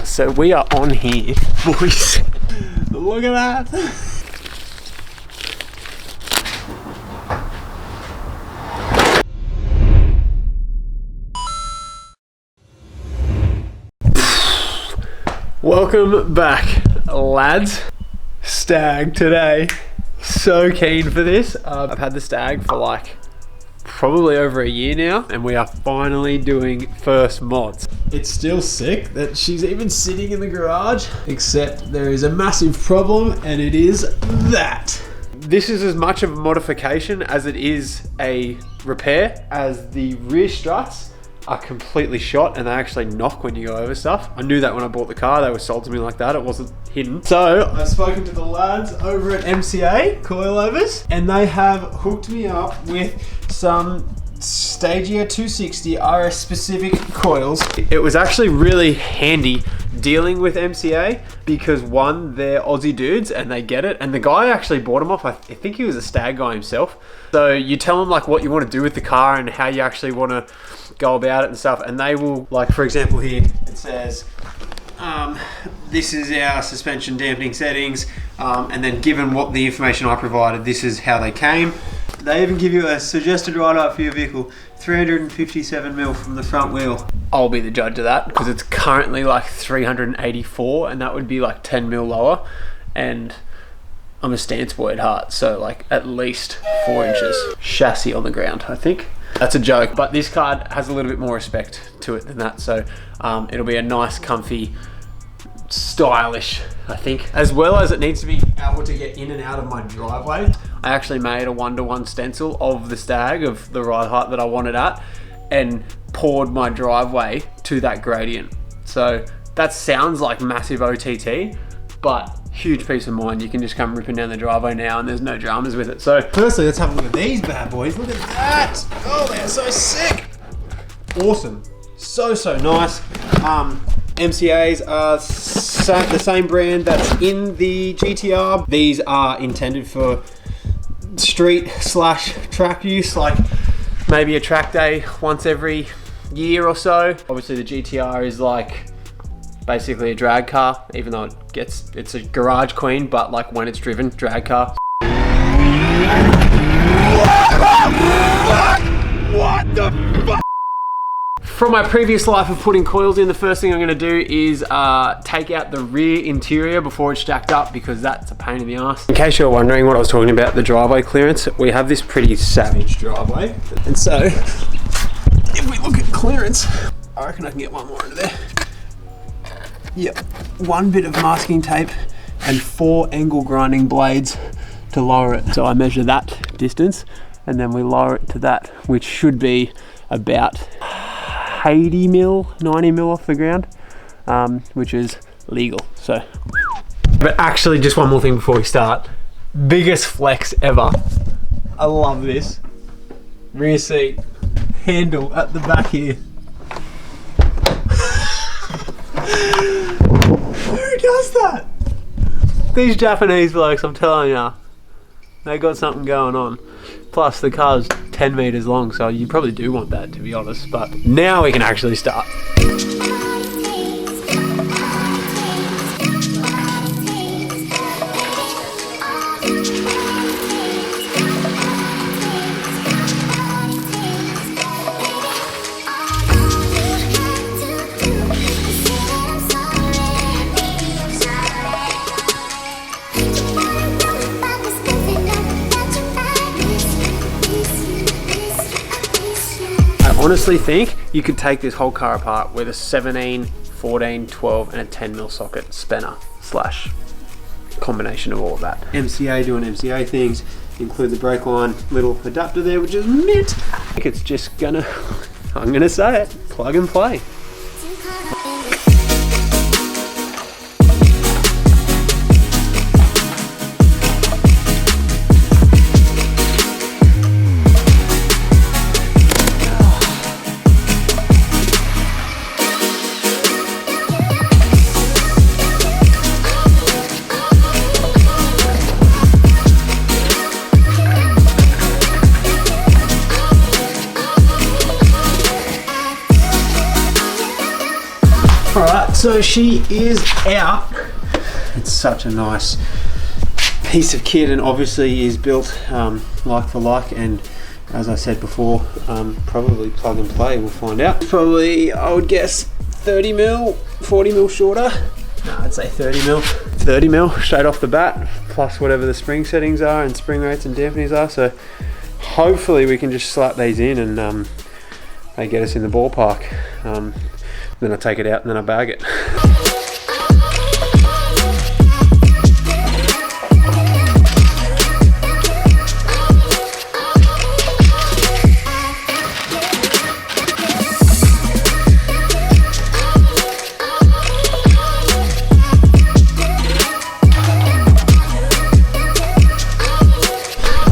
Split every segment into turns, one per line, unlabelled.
So we are on here, boys. Look at that. Welcome back, lads. Stag today. So keen for this. I've had the Stag for like probably over a year now, and we are finally doing first mods. It's still sick that she's even sitting in the garage, except there is a massive problem, and it is that. This is as much of a modification as it is a repair, as the rear struts are completely shot and they actually knock when you go over stuff. I knew that when I bought the car. They were sold to me like that. It wasn't hidden. So I've spoken to the lads over at MCA Coilovers, and they have hooked me up with some Stagea 260 RS specific coils. It was actually really handy dealing with MCA because one, they're Aussie dudes and they get it, and the guy actually bought them off, I think he was a Stag guy himself. So you tell them like what you want to do with the car and how you actually want to go about it and stuff, and they will, like for example here it says this is our suspension dampening settings, and then given what the information I provided, this is how they came. They even give you a suggested ride-up for your vehicle, 357mm from the front wheel. I'll be the judge of that because it's currently like 384, and that would be like 10mm lower, and I'm a stance boy at heart, so like at least 4 inches chassis on the ground, I think. That's a joke, but this card has a little bit more respect to it than that, so it'll be a nice, comfy, stylish, I think, as well as it needs to be able to get in and out of my driveway. I actually made a 1-to-1 stencil of the Stag, of the ride height that I wanted at, and poured my driveway to that gradient. So that sounds like massive OTT, but huge peace of mind. You can just come ripping down the driveway now and there's no dramas with it. So firstly, let's have a look at these bad boys. Look at that. Oh, they're so sick. Awesome. So nice. MCAs are the same brand that's in the GTR. These are intended for street / track use, like maybe a track day once every year or so. Obviously the GTR is like basically a drag car, even though it's a garage queen, but like when it's driven, drag car. What the fuck? From my previous life of putting coils in, the first thing I'm going to do is take out the rear interior before it's jacked up, because that's a pain in the ass. In case you're wondering what I was talking about, the driveway clearance, we have this pretty savage driveway, and so if we look at clearance, I reckon I can get one more into there. Yep, 1 bit of masking tape and 4 angle grinding blades to lower it. So I measure that distance and then we lower it to that, which should be about 80mm, 90mm off the ground, which is legal. So, but actually, just one more thing before we start. Biggest flex ever. I love this. Rear seat handle at the back here. Who does that? These Japanese blokes, I'm telling ya, they got something going on. Plus the car's 10 meters long, so you probably do want that, to be honest. But now we can actually start. I honestly think you could take this whole car apart with a 17, 14, 12 and a 10mm socket spanner / combination of all of that. MCA doing MCA things, include the brake line little adapter there, which is mint. I think it's just gonna, I'm gonna say it, plug and play. So she is out. It's such a nice piece of kit, and obviously is built like for like, and as I said before, probably plug and play. We'll find out. Probably, I would guess 30 mil, 40 mil shorter. No, I'd say 30 mil. 30 mil straight off the bat, plus whatever the spring settings are and spring rates and dampeners are. So hopefully we can just slap these in and they get us in the ballpark. Then I take it out and then I bag it.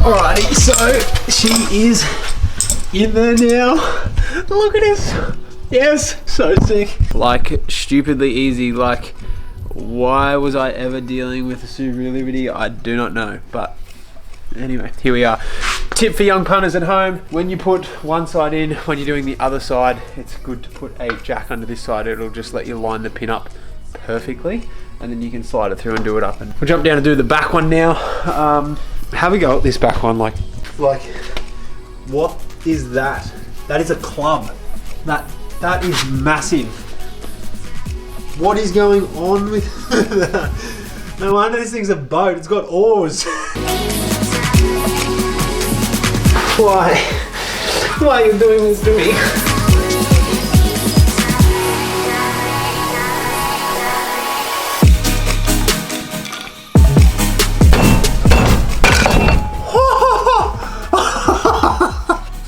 Alrighty, so she is in there now. Look at this. Yes, so sick. Like, stupidly easy. Like, why was I ever dealing with a Subaru Liberty? I do not know. But anyway, here we are. Tip for young punters at home: when you put one side in, when you're doing the other side, it's good to put a jack under this side. It'll just let you line the pin up perfectly, and then you can slide it through and do it up. And we'll jump down and do the back one now. Have a go at this back one. Like, what is that? That is a club. That is massive. What is going on with that? No wonder this thing's a boat. It's got oars. Why? Why are you doing this to me?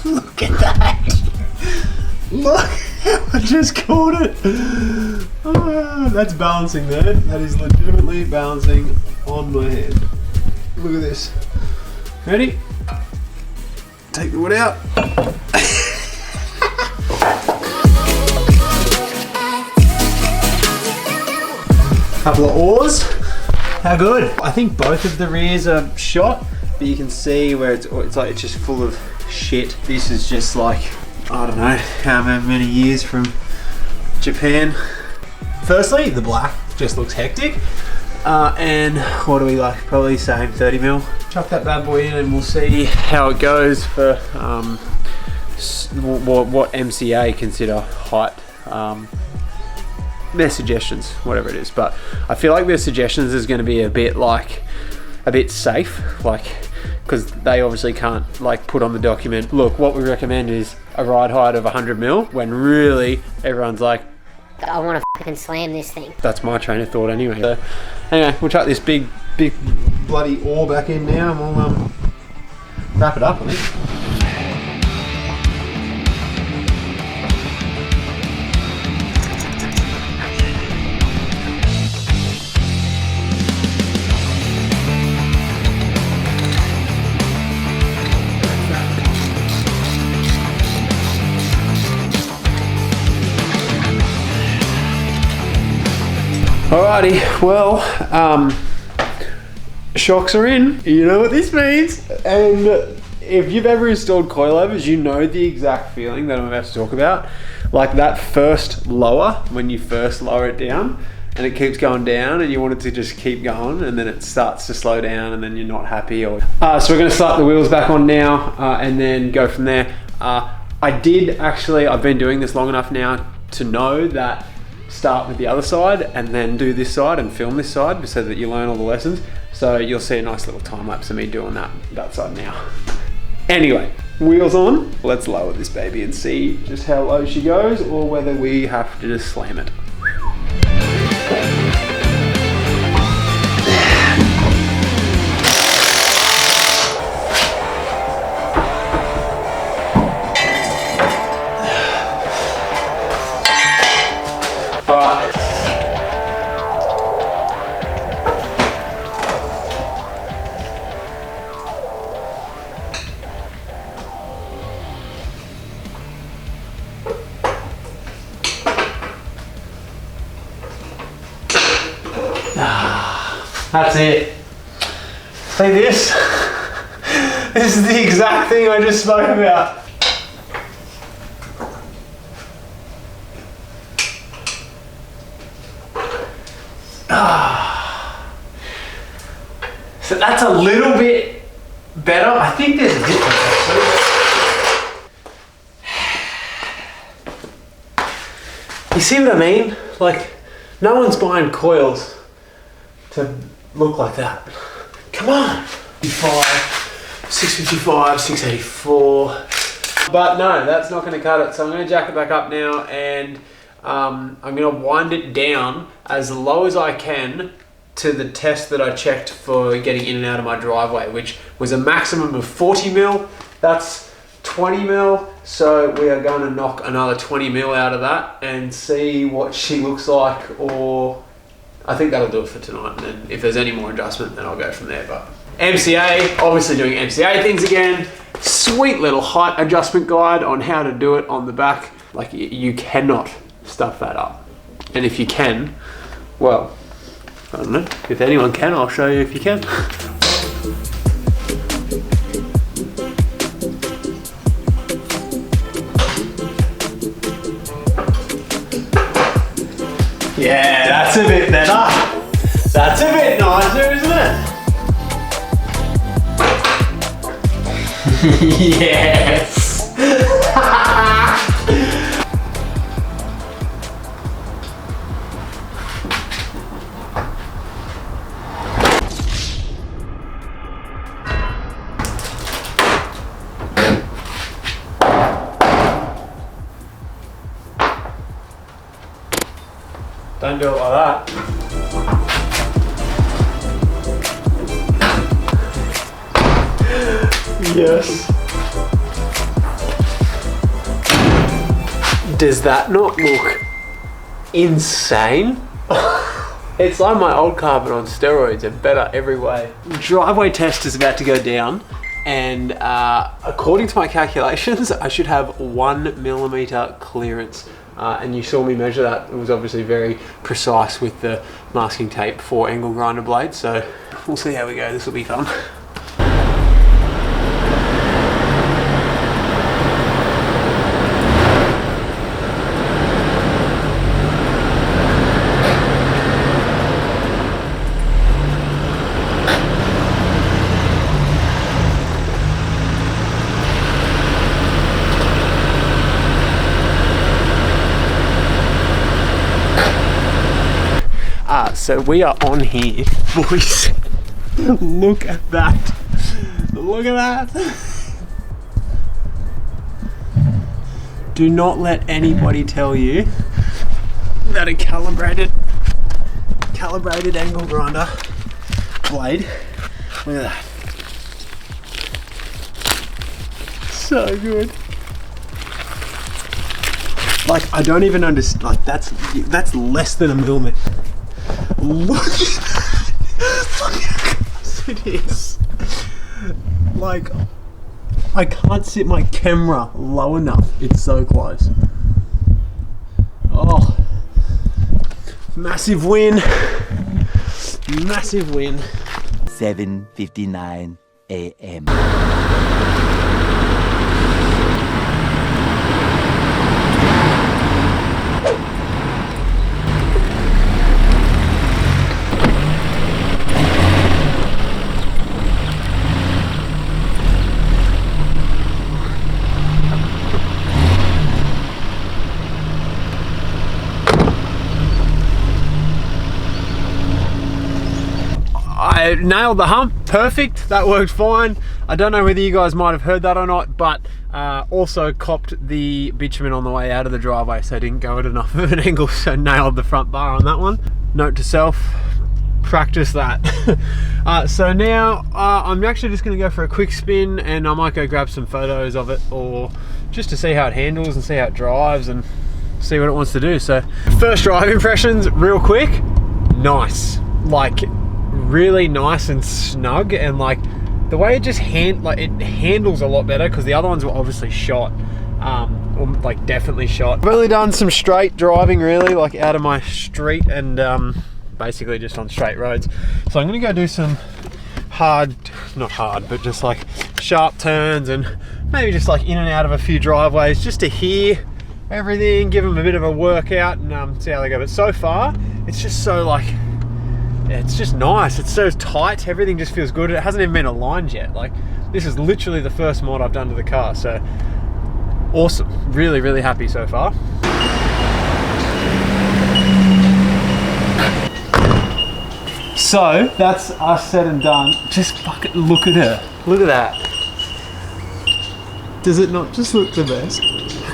Look at that! Look! I just caught it! That's balancing there. That is legitimately balancing on my hand. Look at this. Ready? Take the wood out. Couple of oars. How good? I think both of the rears are shot, but you can see where it's like it's just full of shit. This is just like, I don't know how many years from Japan. Firstly, the black just looks hectic. And what do we like? Probably same 30 mil. Chuck that bad boy in and we'll see how it goes for what MCA consider height. Their suggestions, whatever it is. But I feel like their suggestions is going to be a bit safe, like, because they obviously can't like put on the document, look, what we recommend is a ride height of 100 mil, when really everyone's like,
I want to fucking slam this thing.
That's my train of thought anyway. So anyway, we'll chuck this big bloody oar back in now and we'll wrap it up, I think. Alrighty, well, shocks are in. You know what this means. And if you've ever installed coilovers, you know the exact feeling that I'm about to talk about. Like that first lower, when you first lower it down and it keeps going down and you want it to just keep going, and then it starts to slow down and then you're not happy. So we're gonna slap the wheels back on now and then go from there. I've been doing this long enough now to know that start with the other side and then do this side and film this side so that you learn all the lessons. So you'll see a nice little time lapse of me doing that side now. Anyway, wheels on. Let's lower this baby and see just how low she goes, or whether we have to just slam it. That's it. See this? This is the exact thing I just spoke about. So that's a little bit better. I think there's a difference actually. You see what I mean? Like, no one's buying coils to look like that. Come on. 655, 684. But no, that's not going to cut it. So I'm going to jack it back up now, and I'm going to wind it down as low as I can to the test that I checked for getting in and out of my driveway, which was a maximum of 40 mil. That's 20 mil. So we are going to knock another 20 mil out of that and see what she looks like, or I think that'll do it for tonight. And then if there's any more adjustment, then I'll go from there. But MCA, obviously doing MCA things again. Sweet little height adjustment guide on how to do it on the back. Like, you cannot stuff that up. And if you can, well, I don't know. If anyone can, I'll show you if you can. Yeah, that's a bit better. That's a bit nicer, isn't it? Yes! Don't do it like that. Yes. Does that not look insane? It's like my old car but on steroids and better every way. Driveway test is about to go down, and according to my calculations, I should have 1 millimeter clearance. And you saw me measure that. It was obviously very precise with the masking tape for angle grinder blades. So we'll see how we go. This will be fun. So we are on here, boys. Look at that. Look at that. Do not let anybody tell you that a calibrated angle grinder blade. Look at that. So good. Like, I don't even understand. Like, that's less than a millimeter. Look at that. Look how close it is. Like, I can't sit my camera low enough. It's so close. Oh, massive win. Massive win.
7:59 a.m.
I nailed the hump, perfect, that worked fine. I don't know whether you guys might have heard that or not, but also copped the bitumen on the way out of the driveway, so I didn't go at enough of an angle, so nailed the front bar on that one. Note to self, practice that. So now I'm actually just going to go for a quick spin, and I might go grab some photos of it, or just to see how it handles and see how it drives and see what it wants to do. So first drive impressions real quick. Nice, like really nice and snug, and like the way it just it handles a lot better, because the other ones were obviously shot, or like definitely shot. I've really done some straight driving, really, like out of my street, and basically just on straight roads. So I'm gonna go do some not hard, but just like sharp turns, and maybe just like in and out of a few driveways, just to hear everything, give them a bit of a workout, and see how they go. But so far, it's just so like it's just nice. It's so tight, everything just feels good. It hasn't even been aligned yet. Like, this is literally the first mod I've done to the car, so awesome. Really, really happy so far. So that's us said and done. Just fucking look at her. Look at that. Does it not just look the best?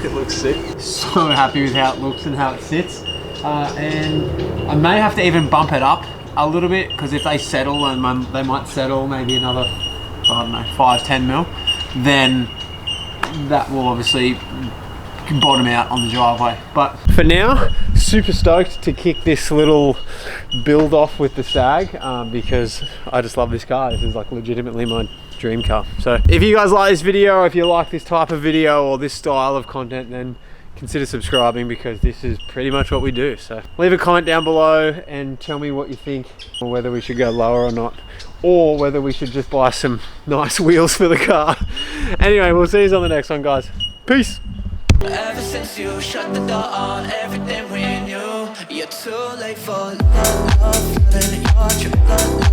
It looks sick. So happy with how it looks and how it sits. And I may have to even bump it up a little bit, because if they settle, and they might settle maybe another, I don't know, 5-10 mil, then that will obviously bottom out on the driveway. But for now, super stoked to kick this little build off with the Stag, because I just love this car. This is like legitimately my dream car. So if you guys like this video, or if you like this type of video or this style of content, then consider subscribing, because this is pretty much what we do. So leave a comment down below and tell me what you think, or whether we should go lower or not, or whether we should just buy some nice wheels for the car. Anyway, we'll see you on the next one, guys. Peace.
Ever since you shut the door on everything we knew, you're too late for love, love, your true love.